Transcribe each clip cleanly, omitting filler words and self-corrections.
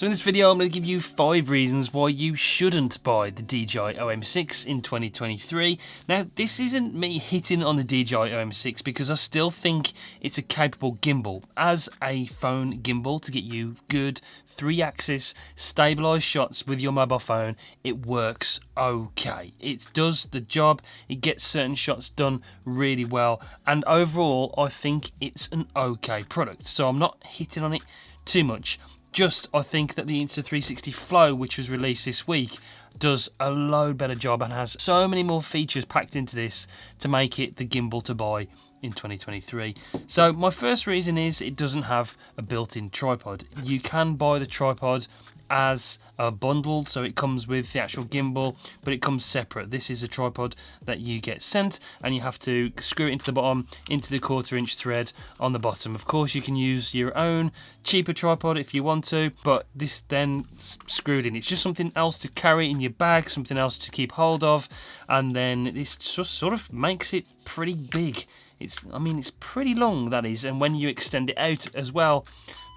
So in this video I'm going to give you 5 reasons why you shouldn't buy the DJI OM6 in 2023. Now this isn't me hitting on the DJI OM6 because I still think it's a capable gimbal. As a phone gimbal to get you good 3-axis stabilised shots with your mobile phone, it works okay. It does the job, it gets certain shots done really well, and overall I think it's an okay product. So I'm not hitting on it too much. Just, I think that the Insta360 Flow, which was released this week, does a load better job and has so many more features packed into this to make it the gimbal to buy in 2023. So my first reason is it doesn't have a built-in tripod. You can buy the tripod as a bundle, so it comes with the actual gimbal, but it comes separate. This is a tripod that you get sent, and you have to screw it into the bottom, into the 1/4" thread on the bottom. Of course, you can use your own cheaper tripod if you want to, but this then screwed in. It's just something else to carry in your bag, something else to keep hold of, and then this just sort of makes it pretty big. It's pretty long, that is, and when you extend it out as well,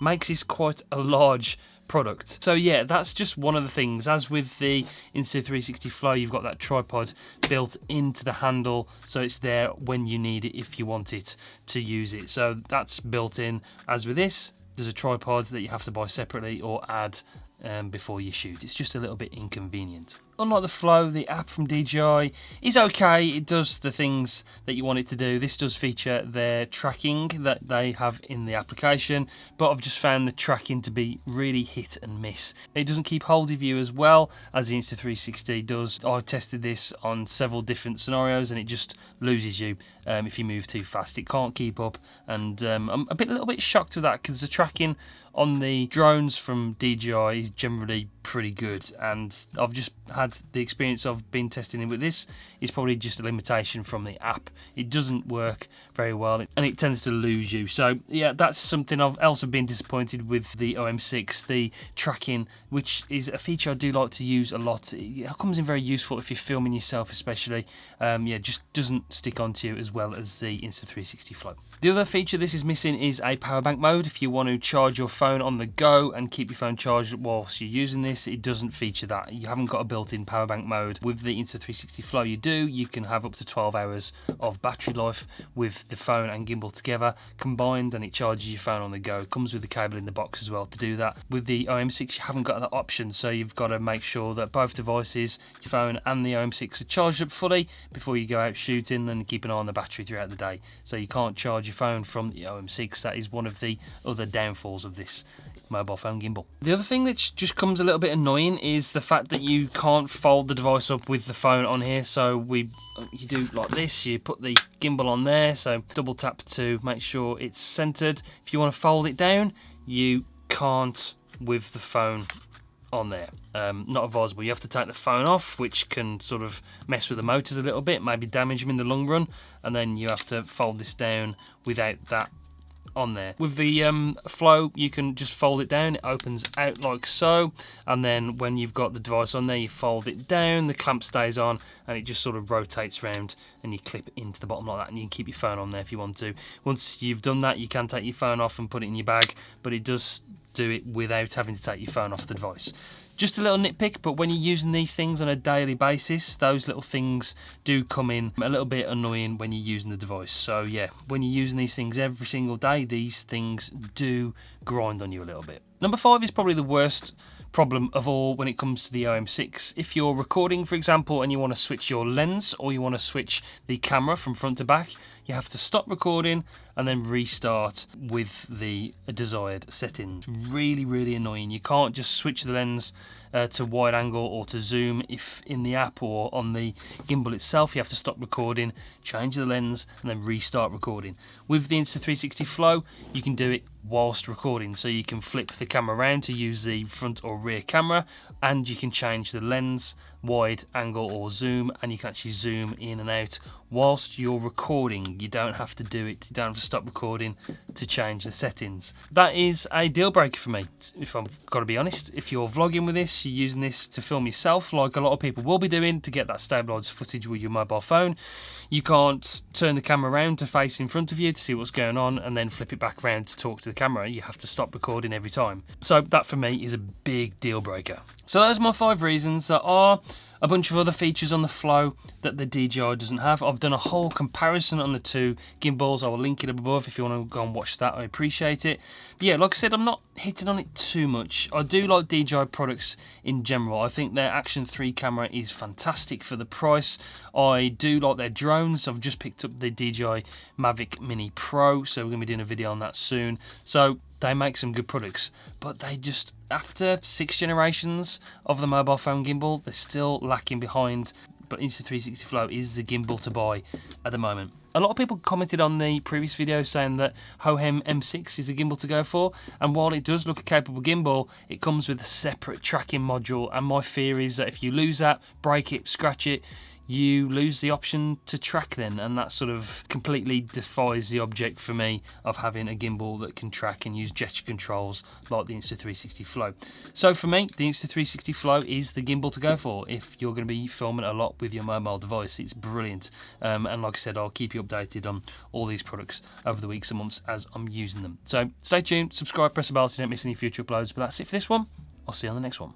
makes this quite a large product. So yeah, that's just one of the things. As with the Insta360 Flow, you've got that tripod built into the handle, so it's there when you need it if you want it to use it. So that's built in. As with this, there's a tripod that you have to buy separately or add before you shoot. It's just a little bit inconvenient. Unlike the Flow, the app from DJI is okay. It does the things that you want it to do. This does feature their tracking that they have in the application, but I've just found the tracking to be really hit and miss. It doesn't keep hold of you as well as the Insta360 does. I tested this on several different scenarios and it just loses you if you move too fast. It can't keep up, and I'm a little bit shocked with that because the tracking on the drones from DJI is generally pretty good, and I've just had the experience of been testing it with this. It's probably just a limitation from the app. It doesn't work very well and it tends to lose you. So yeah, that's something I've also been disappointed with the OM6, the tracking, which is a feature I do like to use a lot. It comes in very useful if you're filming yourself especially. Yeah, just doesn't stick onto you as well as the Insta360 Flow. The other feature this is missing is a power bank mode. If you want to charge your phone on the go and keep your phone charged whilst you're using this, it doesn't feature that. You haven't got a built-in power bank mode. With the Insta360 Flow you do. You can have up to 12 hours of battery life with the phone and gimbal together combined, and it charges your phone on the go. It comes with the cable in the box as well to do that. With the OM6 you haven't got that option, so you've got to make sure that both devices, your phone and the OM6, are charged up fully before you go out shooting, and keep an eye on the battery throughout the day. So you can't charge your phone from the OM6. That is one of the other downfalls of this mobile phone gimbal. The other thing that just comes a little bit annoying is the fact that you can't fold the device up with the phone on here. So you do like this, you put the gimbal on there, so double tap to make sure it's centered. If you want to fold it down, you can't with the phone on there. Not advisable. You have to take the phone off, which can sort of mess with the motors a little bit, maybe damage them in the long run, and then you have to fold this down without that on there. With the Flow, you can just fold it down. It opens out like so, and then when you've got the device on there, you fold it down, the clamp stays on, and it just sort of rotates around, and you clip it into the bottom like that, and you can keep your phone on there if you want to. Once you've done that, you can take your phone off and put it in your bag, but it does do it without having to take your phone off the device. Just a little nitpick, but when you're using these things on a daily basis, those little things do come in a little bit annoying when you're using the device. So yeah, when you're using these things every single day, these things do grind on you a little bit. Number 5 is probably the worst problem of all when it comes to the OM6. If you're recording, for example, and you want to switch your lens, or you want to switch the camera from front to back, you have to stop recording and then restart with the desired settings. Really annoying. You can't just switch the lens to wide angle or to zoom if in the app or on the gimbal itself. You have to stop recording, change the lens, and then restart recording. With the Insta360 Flow, you can do it whilst recording, so you can flip the camera around to use the front or rear camera, and you can change the lens, wide angle or zoom, and you can actually zoom in and out whilst you're recording. You don't have to do it, you don't have to stop recording to change the settings. That is a deal breaker for me, if I've got to be honest. If you're vlogging with this, you're using this to film yourself like a lot of people will be doing to get that stabilised footage with your mobile phone, you can't turn the camera around to face in front of you to see what's going on and then flip it back around to talk to the the camera, you have to stop recording every time. So that for me is a big deal breaker. So those are my 5 reasons. There are a bunch of other features on the Flow that the DJI doesn't have. I've done a whole comparison on the 2 gimbals. I will link it up above if you want to go and watch that. I appreciate it. But yeah, like I said, I'm not hitting on it too much. I do like DJI products in general. I think their Action 3 camera is fantastic for the price. I do like their drones. I've just picked up the DJI Mavic Mini Pro, so we're going to be doing a video on that soon. So they make some good products, but they just, after 6 generations of the mobile phone gimbal, they're still lacking behind. But Insta360 Flow is the gimbal to buy at the moment. A lot of people commented on the previous video saying that OM6 is a gimbal to go for, and while it does look a capable gimbal, it comes with a separate tracking module, and my fear is that if you lose that, break it, scratch it, you lose the option to track then, and that sort of completely defies the object for me of having a gimbal that can track and use gesture controls like the Insta360 Flow. So for me, the Insta360 Flow is the gimbal to go for if you're going to be filming a lot with your mobile device. It's brilliant, and like I said, I'll keep you updated on all these products over the weeks and months as I'm using them. So stay tuned, subscribe, press the bell so you don't miss any future uploads. But that's it for this one. I'll see you on the next one.